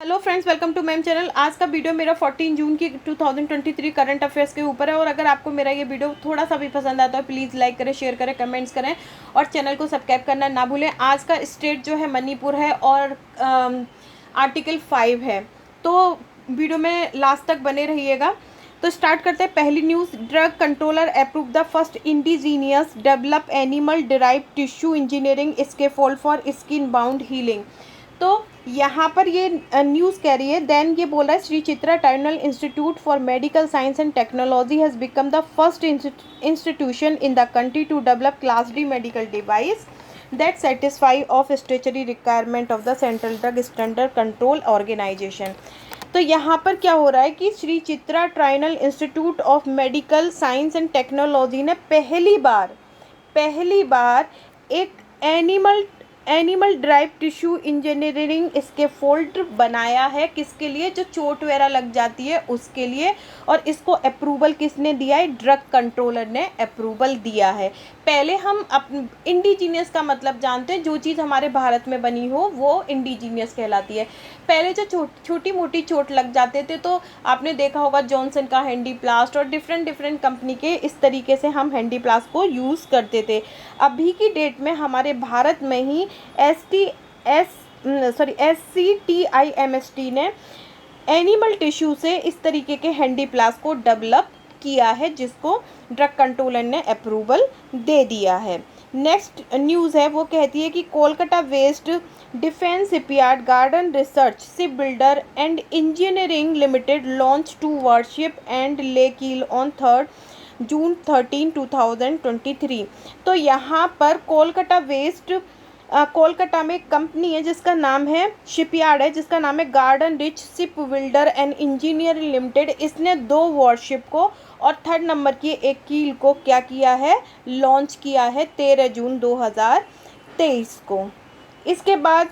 Hello friends, welcome to ma'am channel. आज का video मेरा 14 जून की 2023 करंट अफेयर्स के ऊपर है। और अगर आपको मेरा ये वीडियो थोड़ा सा भी पसंद आता है प्लीज़ लाइक करें, शेयर करें, कमेंट्स करें और चैनल को सब्सक्राइब करना ना भूलें। आज का स्टेट जो है मणिपुर है और आर्टिकल 5 है, तो वीडियो में लास्ट तक बने रहिएगा। तो स्टार्ट करते हैं। पहली news, drug controller approve the first indigenous develop animal derive tissue engineering scaffold for skin bound healing. तो यहाँ पर ये न्यूज़ कह रही है, देन ये बोल रहा है Shri Chitra Tirunal institute for medical science and technology has become the first institution in the country to develop class D medical device that satisfy of statutory requirement of the Central Drug Standard Control Organization। तो यहाँ पर क्या हो रहा है कि Shri Chitra Tirunal institute of medical science and technology ने पहली बार एक animal derived tissue engineering scaffold बनाया है। किसके लिए? जो चोट वगैरह लग जाती है उसके लिए। और इसको अप्रूवल किसने दिया है? ड्रग कंट्रोलर ने अप्रूवल दिया है। पहले हम इंडिजीनियस का मतलब जानते हैं, जो चीज़ हमारे भारत में बनी हो वो इंडिजीनियस कहलाती है। पहले जो छोटी मोटी चोट लग जाते थे तो आपने देखा होगा जॉनसन का हैंडी प्लास्ट और डिफरेंट कंपनी के, इस तरीके से हम हैंडी प्लास्ट को यूज़ करते थे। अभी की डेट में हमारे भारत में ही SCTIMST ने एनिमल टिश्यू से इस तरीके के हैंडी प्लास्ट को डेवलप किया है, जिसको ड्रग कंट्रोलर ने अप्रूवल दे दिया है। नेक्स्ट न्यूज़ है, वो कहती है कि Kolkata west defence shipyard garden research ship builder and engineering limited launch two warship and lay keel on June 13, 2023। तो यहाँ पर कोलकाता में कंपनी है जिसका नाम है शिपयार्ड है, जिसका नाम है garden rich ship builder and engineering limited. इसने 2 वॉरशिप को और 3rd नंबर की एक कील को क्या किया है? लॉन्च किया है 13 जून 2023 को। इसके बाद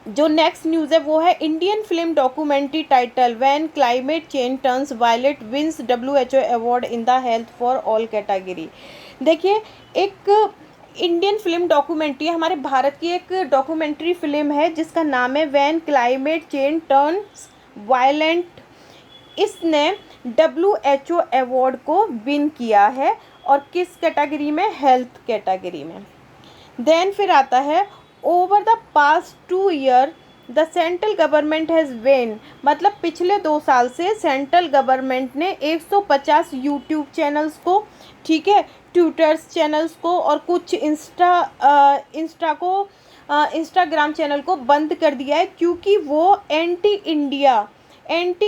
जो नेक्स्ट न्यूज़ है वो है Indian film documentary title when climate change turns violet wins WHO award in the health for all category. देखिए, एक इंडियन फिल्म डॉक्यूमेंट्री, हमारे भारत की एक डॉक्यूमेंट्री फिल्म है जिसका नाम है when climate change turns violent. इसने WHO अवार्ड को विन किया है, और किस कैटेगरी में? हेल्थ कैटेगरी में। देन फिर आता है over the past 2 year the central government has when, मतलब पिछले 2 साल से सेंट्रल गवर्नमेंट ने 150 यूट्यूब चैनल्स को, ठीक है, ट्विटर्स चैनल्स को और कुछ इंस्टाग्राम चैनल को बंद कर दिया है, क्योंकि वो एंटी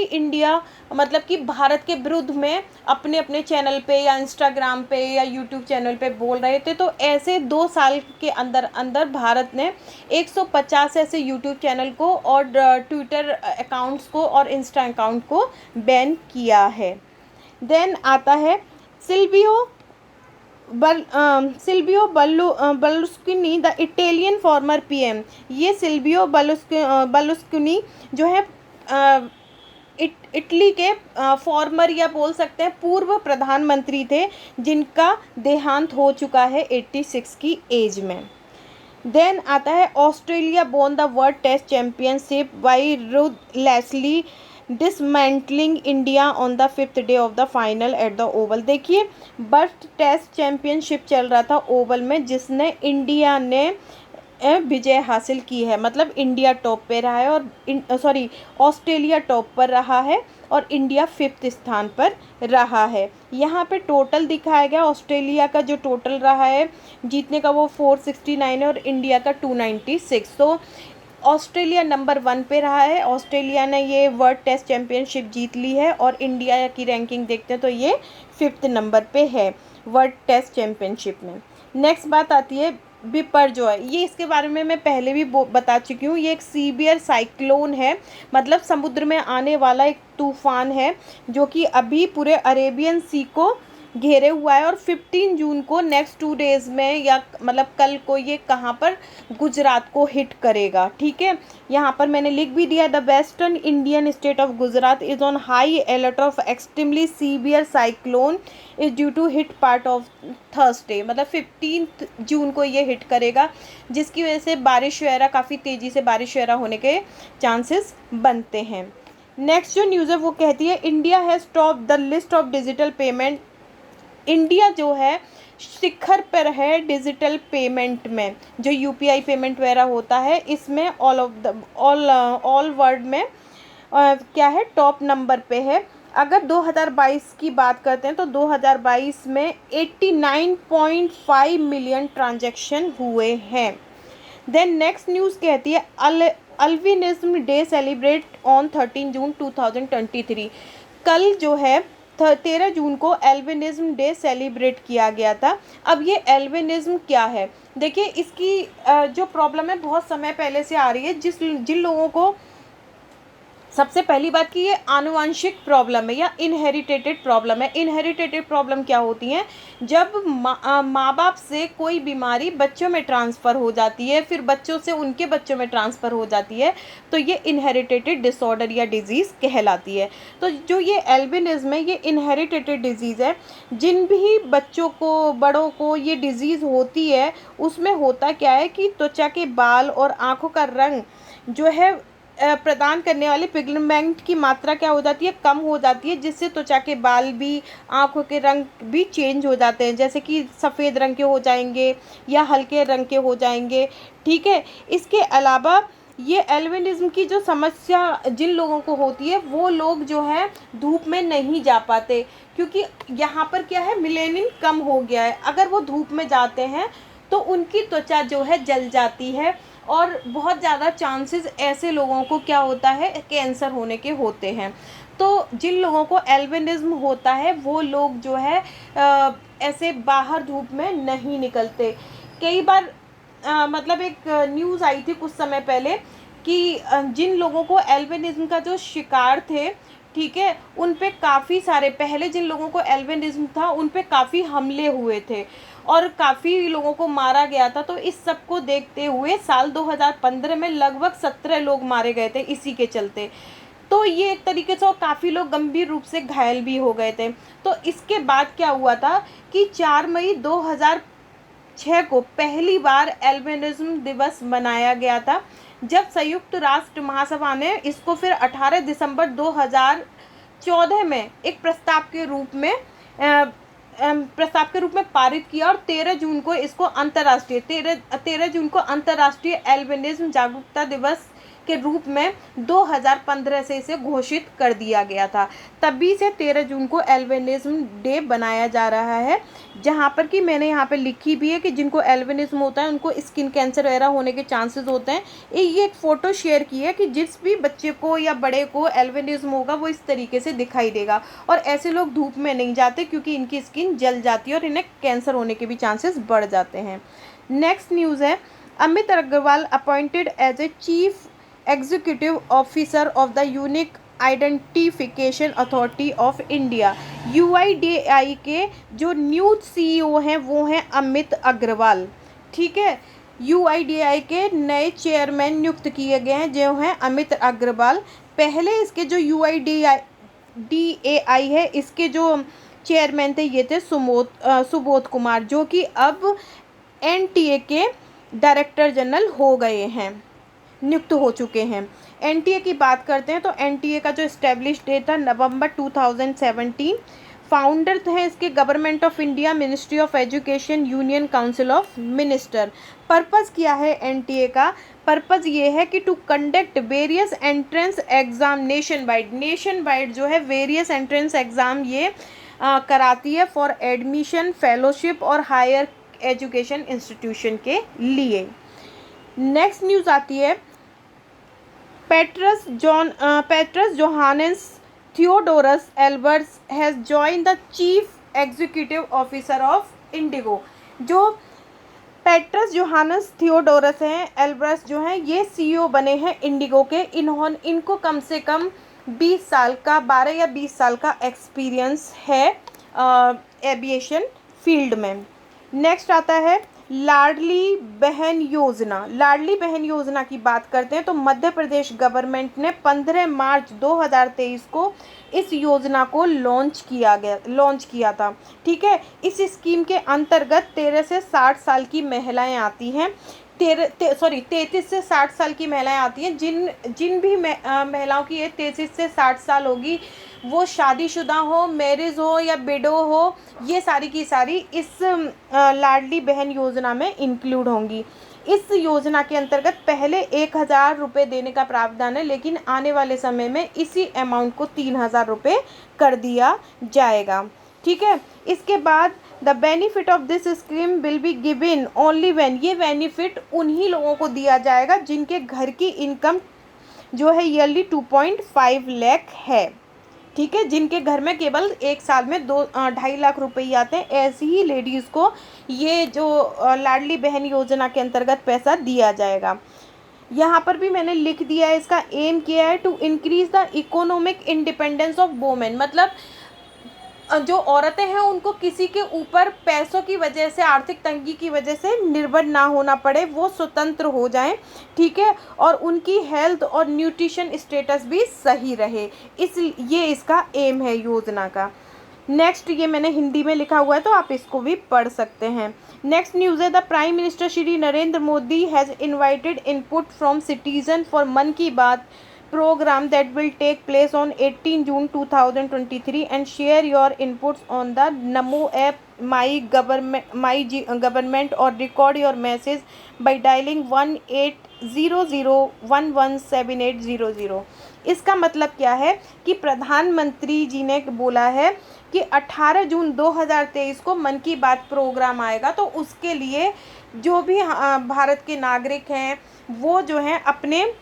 इंडिया मतलब कि भारत के विरुद्ध में अपने चैनल पे या इंस्टाग्राम पे या यूट्यूब चैनल पे बोल रहे थे। तो ऐसे 2 साल के अंदर भारत ने 150 ऐसे यूट्यूब चैनल को और ट्विटर अकाउंट्स को और इंस्टा अकाउंट को बैन किया है। देन आता है Silvio Berlusconi, the Italian farmer PM। ये सिल्वियो बर्लुस्कोनी जो है इटली के फॉर्मर या बोल सकते हैं पूर्व प्रधानमंत्री थे, जिनका देहांत हो चुका है 86 की एज में। देन आता है Australia won the world test championship by Ruth Leslie dismantling India on the 5th day of the final at the Oval. देखिए, वर्ल्ड टेस्ट चैम्पियनशिप चल रहा था ओवल में, जिसने इंडिया ने विजय हासिल की है। मतलब इंडिया टॉप पे रहा है और ऑस्ट्रेलिया टॉप पर रहा है और इंडिया 5th स्थान पर रहा है। यहाँ पे टोटल दिखाया गया, ऑस्ट्रेलिया का जो टोटल रहा है जीतने का वो 469 है और इंडिया का 296। तो ऑस्ट्रेलिया नंबर 1 पे रहा है। ऑस्ट्रेलिया ने ये वर्ल्ड टेस्ट चैम्पियनशिप जीत ली है और इंडिया की रैंकिंग देखते हैं तो ये 5th नंबर पे है वर्ल्ड टेस्ट चैम्पियनशिप में। नेक्स्ट बात आती है बिपर जो है, ये इसके बारे में मैं पहले भी बता चुकी हूँ। ये एक सीवियर साइक्लोन है, मतलब समुद्र में आने वाला एक तूफान है, जो कि अभी पूरे अरेबियन सी को घेरे हुआ है और 15 जून को नेक्स्ट 2 डेज़ में या मतलब कल को ये कहाँ पर गुजरात को हिट करेगा। ठीक है, यहाँ पर मैंने लिख भी दिया, the western Indian state of Gujarat is on high alert of extremely severe cyclone is due to hit part of Thursday, मतलब 15 जून को ये हिट करेगा, जिसकी वजह से बारिश वगैरह काफ़ी तेज़ी से बारिश वगैरह होने के चांसेस बनते हैं। नेक्स्ट जो न्यूज़ है वो कहती है India has top the list of digital payment. India जो है शिखर पर है डिजिटल पेमेंट में, जो यूपीआई पेमेंट वगैरह होता है इसमें ऑल वर्ल्ड में क्या है, टॉप नंबर पे है। अगर 2022 की बात करते हैं तो 2022 में 89.5 मिलियन ट्रांजैक्शन हुए हैं। देन नेक्स्ट न्यूज़ कहती है अल्विनिज्म डे सेलिब्रेट ऑन 13 जून 2023। कल जो है 13 जून को एल्विनिज्म डे सेलिब्रेट किया गया था। अब ये एल्विनिज्म क्या है, देखिए इसकी जो प्रॉब्लम है बहुत समय पहले से आ रही है। जिन लोगों को, सबसे पहली बात कि ये आनुवंशिक प्रॉब्लम है या इनहेरिटेटेड प्रॉब्लम है। इनहेरिटेटेड प्रॉब्लम क्या होती है, जब माँ बाप से कोई बीमारी बच्चों में ट्रांसफ़र हो जाती है, फिर बच्चों से उनके बच्चों में ट्रांसफ़र हो जाती है, तो ये इनहेरिटेटेड डिसऑर्डर या डिजीज़ कहलाती है। तो जो ये एल्बिनिज्म है ये इनहेरिटेटेड डिजीज़ है। जिन भी बच्चों को, बड़ों को ये डिज़ीज़ होती है उसमें होता क्या है कि त्वचा के बाल और आँखों का रंग जो है प्रदान करने वाले पिगमेंट की मात्रा क्या हो जाती है, कम हो जाती है, जिससे त्वचा के बाल भी, आँखों के रंग भी चेंज हो जाते हैं, जैसे कि सफ़ेद रंग के हो जाएंगे या हल्के रंग के हो जाएंगे। ठीक है, इसके अलावा ये एल्बिनिज्म की जो समस्या जिन लोगों को होती है वो लोग जो है धूप में नहीं जा पाते, क्योंकि यहाँ पर क्या है, मेलानिन कम हो गया है। अगर वो धूप में जाते हैं तो उनकी त्वचा जो है जल जाती है और बहुत ज़्यादा चांसेस ऐसे लोगों को क्या होता है, कैंसर होने के होते हैं। तो जिन लोगों को एल्बिनिज्म होता है वो लोग जो है ऐसे बाहर धूप में नहीं निकलते। कई बार मतलब एक न्यूज़ आई थी कुछ समय पहले कि जिन लोगों को एल्बिनिज्म का जो शिकार थे, ठीक है, उन पे काफ़ी सारे, पहले जिन लोगों को एल्बिनिज्म था उन पे काफ़ी हमले हुए थे और काफ़ी लोगों को मारा गया था। तो इस सब को देखते हुए साल 2015 में लगभग 17 लोग मारे गए थे इसी के चलते। तो ये एक तरीके से, और काफ़ी लोग गंभीर रूप से घायल भी हो गए थे। तो इसके बाद क्या हुआ था कि 4 मई 2006 को पहली बार एल्बिनिज्म दिवस मनाया गया था, जब संयुक्त राष्ट्र महासभा ने इसको फिर 18 दिसंबर 2014 में एक प्रस्ताव के रूप में पारित किया और 13 जून को इसको अंतर्राष्ट्रीय 13 जून को अंतर्राष्ट्रीय एल्बिनिज्म जागरूकता दिवस के रूप में 2015 से इसे घोषित कर दिया गया था। तभी से 13 जून को एल्बिनिज्म डे बनाया जा रहा है, जहाँ पर कि मैंने यहाँ पे लिखी भी है कि जिनको एल्बिनिज्म होता है उनको स्किन कैंसर वगैरह होने के चांसेस होते हैं। ये एक फ़ोटो शेयर की है कि जिस भी बच्चे को या बड़े को एल्बिनिज्म होगा वो इस तरीके से दिखाई देगा, और ऐसे लोग धूप में नहीं जाते क्योंकि इनकी स्किन जल जाती है और इन्हें कैंसर होने के भी चांसेस बढ़ जाते हैं। नेक्स्ट न्यूज़ है, Amit Agarwal appointed as a chief executive officer of the unique identification authority of India. UIDAI के जो न्यू सीईओ हैं वो हैं अमित अग्रवाल। ठीक है, यूआईडीएआई के नए चेयरमैन नियुक्त किए गए हैं जो हैं अमित अग्रवाल। पहले इसके जो यूआईडीएआई है इसके जो चेयरमैन थे ये थे सुबोध कुमार, जो कि अब एनटीए के डायरेक्टर जनरल हो गए हैं, नियुक्त हो चुके हैं। एनटीए की बात करते हैं तो एनटीए का जो इस्टेब्लिश डेट था नवंबर 2017। फाउंडर हैं इसके government of India, ministry of education, union council of minister. Purpose क्या है एनटीए का, पर्पज़ ये है कि to conduct various entrance exam nation wide जो है वेरियस एंट्रेंस एग्ज़ाम ये कराती है फॉर एडमिशन, फेलोशिप और हायर एजुकेशन इंस्टीट्यूशन के लिए। नेक्स्ट न्यूज़ आती है, Petrus Johannes Theodorus Elberts has join the chief executive officer of IndiGo. जो पेट्रस जोहानस थियोडोरस हैं एल्बर्ट्स जो हैं ये सीईओ बने हैं इंडिगो के। इनको कम से कम 12 या 20 साल का एक्सपीरियंस है एविएशन फील्ड में। नेक्स्ट आता है लाडली बहन योजना। लाडली बहन योजना की बात करते हैं तो मध्य प्रदेश गवर्नमेंट ने 15 मार्च 2023 को इस योजना को लॉन्च किया था। ठीक है, इस स्कीम के अंतर्गत 13 से 60 साल की महिलाएं आती हैं। 33 से 60 साल की महिलाएं आती हैं। जिन भी महिलाओं की एज 33 से 60 साल होगी, वो शादीशुदा हो, मैरिज हो या विडो हो, ये सारी की सारी इस लाडली बहन योजना में इंक्लूड होंगी। इस योजना के अंतर्गत पहले 1,000 रुपये देने का प्रावधान है, लेकिन आने वाले समय में इसी अमाउंट को 3,000 रुपये कर दिया जाएगा। ठीक है, इसके बाद the benefit of this scheme will be given only when, ये बेनिफिट उन्हीं लोगों को दिया जाएगा जिनके घर की इनकम जो है ईयरली 2.5 लाख है। ठीक है, जिनके घर में केवल एक साल में 2.5 लाख रुपए ही आते हैं, ऐसी ही लेडीज़ को ये जो लाडली बहन योजना के अंतर्गत पैसा दिया जाएगा। यहाँ पर भी मैंने लिख दिया है, इसका एम क्या है, to increase the economic independence of women. मतलब जो औरतें हैं उनको किसी के ऊपर पैसों की वजह से, आर्थिक तंगी की वजह से निर्भर ना होना पड़े, वो स्वतंत्र हो जाएं। ठीक है, और उनकी हेल्थ और न्यूट्रिशन स्टेटस भी सही रहे, ये इसका एम है योजना का। नेक्स्ट, ये मैंने हिंदी में लिखा हुआ है तो आप इसको भी पढ़ सकते हैं। नेक्स्ट न्यूज़ है, the prime minister Shri Narendra Modi has invited input from citizen for मन की बात program that will take place on 18 June 2023 and share your inputs on the Namo app, my government or record your message by dialing 1800117800। इसका मतलब क्या है कि प्रधानमंत्री जी ने बोला है कि 18 जून 2023 को मन की बात प्रोग्राम आएगा, तो उसके लिए जो भी भारत के नागरिक हैं वो जो हैं अपने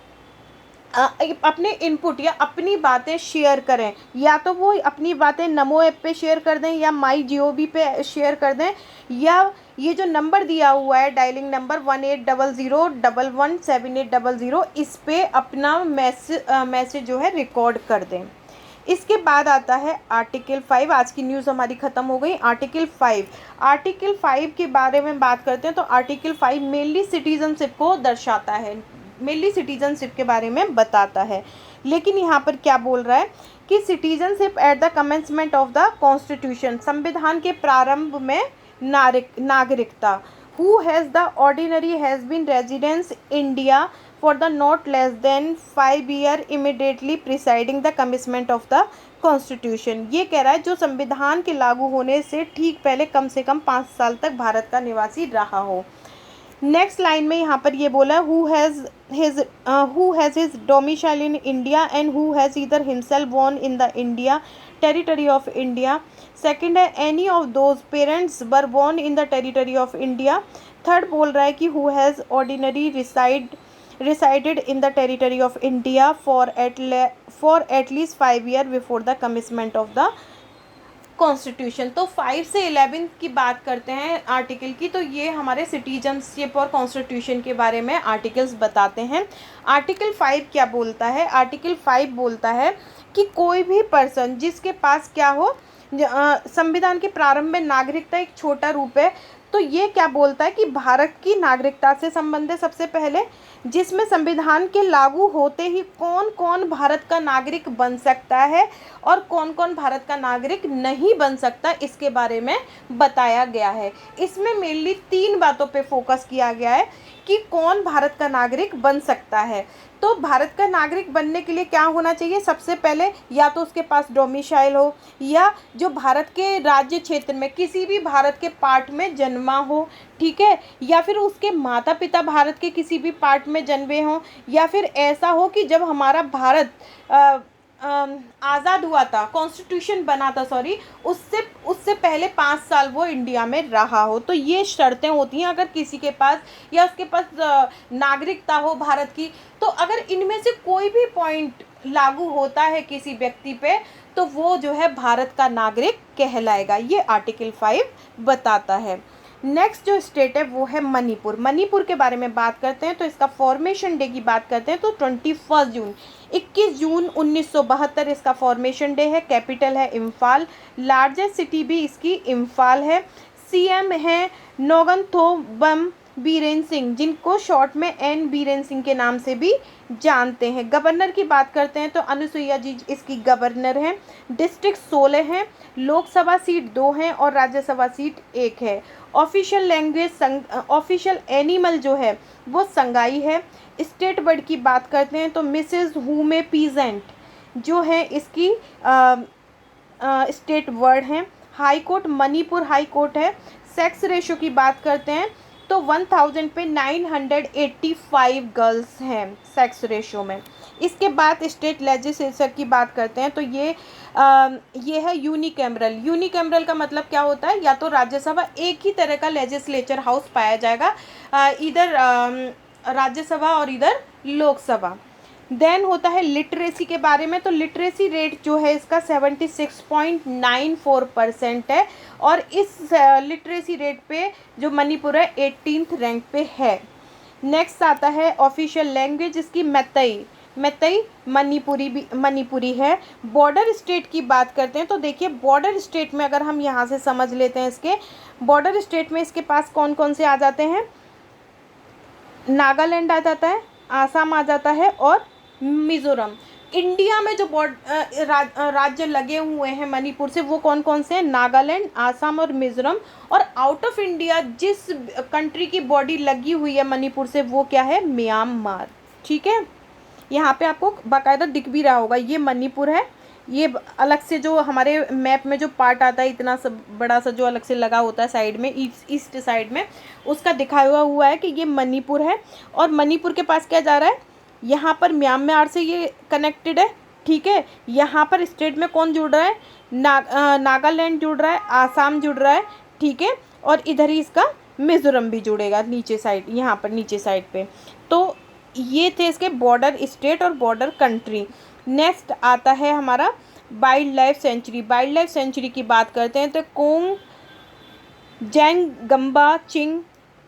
इनपुट या अपनी बातें शेयर करें, या तो वो अपनी बातें नमो ऐप पे शेयर कर दें या माई GOV पे शेयर कर दें, या ये जो नंबर दिया हुआ है डायलिंग नंबर 1800117800, इस पे अपना मैसेज जो है रिकॉर्ड कर दें। इसके बाद आता है आर्टिकल 5। आज की न्यूज़ हमारी ख़त्म हो गई। आर्टिकल 5 के बारे में बात करते हैं तो आर्टिकल 5 मेनली सिटीजनशिप को दर्शाता है, मेनली सिटीजनशिप के बारे में बताता है। लेकिन यहाँ पर क्या बोल रहा है कि citizenship at the commencement of the constitution, संविधान के प्रारंभ में नागरिकता। Who has the ordinary has been residence India for the not less than 5 year immediately presiding the commitment of the constitution. ये कह रहा है जो संविधान के लागू होने से ठीक पहले कम से कम 5 साल तक भारत का निवासी रहा हो। नेक्स्ट लाइन में यहाँ पर ये बोला who has his domicile in India and who has either himself born in the India territory of India. Second है any of those parents were born in the territory of India. Third बोल रहा है कि who has ordinary resided in the territory of India for at least 5 years before the commencement of the constitution. तो 5 से 11 की बात करते हैं आर्टिकल की, तो ये हमारे सिटीजनशिप और कॉन्स्टिट्यूशन के बारे में आर्टिकल्स बताते हैं। आर्टिकल 5 क्या बोलता है? आर्टिकल 5 बोलता है कि कोई भी पर्सन जिसके पास क्या हो, संविधान के प्रारंभ में नागरिकता एक छोटा रूप है, तो ये क्या बोलता है कि भारत की नागरिकता से संबंधित सबसे पहले, जिसमें संविधान के लागू होते ही कौन कौन भारत का नागरिक बन सकता है और कौन कौन भारत का नागरिक नहीं बन सकता, इसके बारे में बताया गया है। इसमें मेनली 3 बातों पे फोकस किया गया है कि कौन भारत का नागरिक बन सकता है। तो भारत का नागरिक बनने के लिए क्या होना चाहिए? सबसे पहले या तो उसके पास डोमिसाइल हो, या जो भारत के राज्य क्षेत्र में किसी भी भारत के पार्ट में जन्मा हो, ठीक है, या फिर उसके माता पिता भारत के किसी भी पार्ट में जन्मे हों, या फिर ऐसा हो कि जब हमारा भारत आज़ाद हुआ था, कॉन्स्टिट्यूशन बना था, उससे पहले 5 साल वो इंडिया में रहा हो। तो ये शर्तें होती हैं अगर किसी के पास या उसके पास नागरिकता हो भारत की। तो अगर इनमें से कोई भी पॉइंट लागू होता है किसी व्यक्ति पे, तो वो जो है भारत का नागरिक कहलाएगा। ये आर्टिकल 5 बताता है। नेक्स्ट जो स्टेट है वो है मणिपुर। मणिपुर के बारे में बात करते हैं तो इसका फॉर्मेशन डे की बात करते हैं तो 21 जून 21 जून 1972 इसका फॉर्मेशन डे है। कैपिटल है इम्फाल। लार्जेस्ट सिटी भी इसकी इम्फाल है। सीएम है नोगनथोबम बीरेन सिंह, जिनको शॉर्ट में एन बीरेन सिंह के नाम से भी जानते हैं। गवर्नर की बात करते हैं तो अनुसुईया जी इसकी गवर्नर हैं। डिस्ट्रिक्ट 16 हैं। लोकसभा सीट 2 हैं और राज्यसभा सीट 1 है। ऑफिशियल लैंग्वेज ऑफिशियल एनिमल जो है वो संगाई है। स्टेट बर्ड की बात करते हैं तो मिसेस हुमे पीजेंट जो है इसकी स्टेट वर्ड हैं। High court Manipur high court है। सेक्स रेशो की बात करते हैं तो 1000 पे 985 गर्ल्स हैं सेक्स रेशो में। इसके बाद स्टेट लेजिस्लेचर की बात करते हैं तो ये है यूनिकैमरल। यूनिकैमरल का मतलब क्या होता है, या तो राज्यसभा, एक ही तरह का लेजिस्लेचर हाउस पाया जाएगा, इधर राज्यसभा और इधर लोकसभा। देन होता है लिटरेसी के बारे में, तो लिटरेसी रेट जो है इसका 76.94% है और इस लिटरेसी रेट पे जो मणिपुर है 18th रैंक पे है। नेक्स्ट आता है ऑफिशियल लैंग्वेज इसकी मैतई मणिपुरी है। बॉर्डर स्टेट की बात करते हैं तो देखिए बॉर्डर स्टेट में अगर हम यहाँ से समझ लेते हैं, इसके बॉर्डर स्टेट में इसके पास कौन कौन से आ जाते हैं, नागालैंड आ जाता है, आसाम आ जाता है और मिज़ोरम। इंडिया में जो राज्य लगे हुए हैं मणिपुर से वो कौन कौन से हैं, नागालैंड, आसाम और मिज़ोरम। और आउट ऑफ इंडिया जिस कंट्री की बॉडी लगी हुई है मणिपुर से वो क्या है, म्यांमार। ठीक है, यहाँ पे आपको बाकायदा दिख भी रहा होगा ये मणिपुर है। ये अलग से जो हमारे मैप में जो पार्ट आता है इतना सब बड़ा सा जो अलग से लगा होता है साइड में, ईस्ट साइड में, उसका दिखाया हुआ है कि ये मणिपुर है। और मणिपुर के पास क्या जा रहा है, यहाँ पर म्यांमार से ये कनेक्टेड है। ठीक है, यहाँ पर स्टेट में कौन जुड़ रहा है, नागालैंड जुड़ रहा है, आसाम जुड़ रहा है। ठीक है, और इधर ही इसका मिज़ोरम भी जुड़ेगा नीचे साइड, यहाँ पर नीचे साइड पे। तो ये थे इसके बॉर्डर स्टेट और बॉर्डर कंट्री। नेक्स्ट आता है हमारा wildlife sanctuary. Wildlife sanctuary की बात करते हैं तो Kong Jangamba Ching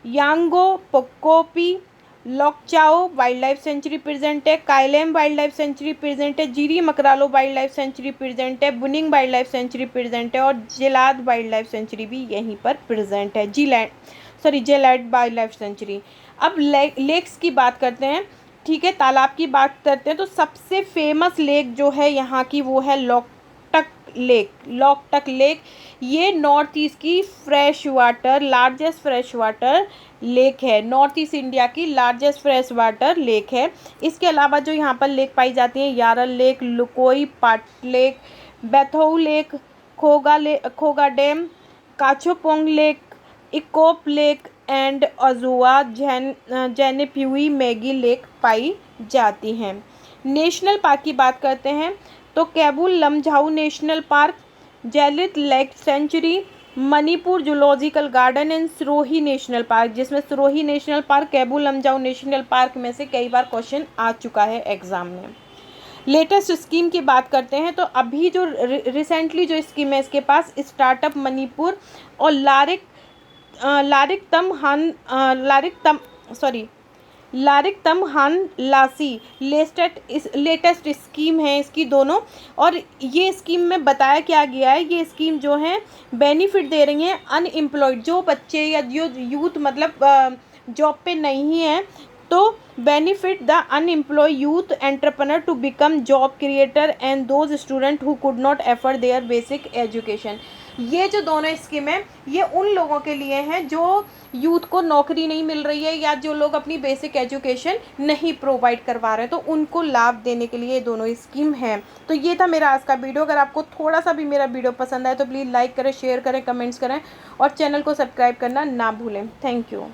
Yango Pokpi Lokchao wildlife sanctuary present है। Khailem wildlife sanctuary present है। Jiri Makralo wildlife sanctuary present है। Bunning wildlife sanctuary present है और जेलाद वाइल्ड लाइफ सेंचुरी भी यहीं पर प्रेजेंट है। जेलैड वाइल्ड लाइफ सेंचुरी। अब लेक्स की बात करते हैं। ठीक है, तालाब की बात करते हैं तो सबसे फेमस लेक जो है यहाँ की वो है लोकटक लेक। ये नॉर्थ ईस्ट की fresh water largest fresh water lake है, नॉर्थ ईस्ट इंडिया की लार्जेस्ट फ्रेश वाटर लेक है। इसके अलावा जो यहाँ पर लेक पाई जाती हैं, यारल लेक, लुकोई पाट लेक, बैथौ लेक, खोगा डैम, काछोपोंग लेक, इकोप लेक एंड अजुआ जेनेप्यूई मैगी लेक पाई जाती हैं। नेशनल पार्क की बात करते हैं तो कैबुल लमझाऊ नेशनल पार्क, जेलित lake sanctuary, Manipur zoological garden and Sirohi national park, जिसमें Sirohi national park Keibul Lamjao national park में से कई बार क्वेश्चन आ चुका है एग्जाम में। लेटेस्ट स्कीम की बात करते हैं तो अभी जो रिसेंटली जो स्कीम है इसके पास स्टार्टअप मणिपुर और लारिक तम लासी लेटेस्ट स्कीम है इसकी दोनों। और ये स्कीम में बताया क्या गया है, ये स्कीम जो है बेनिफिट दे रही हैं अनएम्प्लॉयड जो बच्चे या जो यूथ मतलब जॉब पे नहीं है, तो benefit the unemploy youth entrepreneur to become job creator and those student who could not afford their basic education. ये जो दोनों स्कीम है ये उन लोगों के लिए हैं जो यूथ को नौकरी नहीं मिल रही है या जो लोग अपनी बेसिक एजुकेशन नहीं प्रोवाइड करवा रहे हैं, तो उनको लाभ देने के लिए ये दोनों स्कीम हैं। तो ये था मेरा आज का वीडियो। अगर आपको थोड़ा सा भी मेरा वीडियो पसंद आए तो प्लीज़ लाइक करें, शेयर करें, कमेंट्स करें और चैनल को सब्सक्राइब करना ना भूलें। Thank you.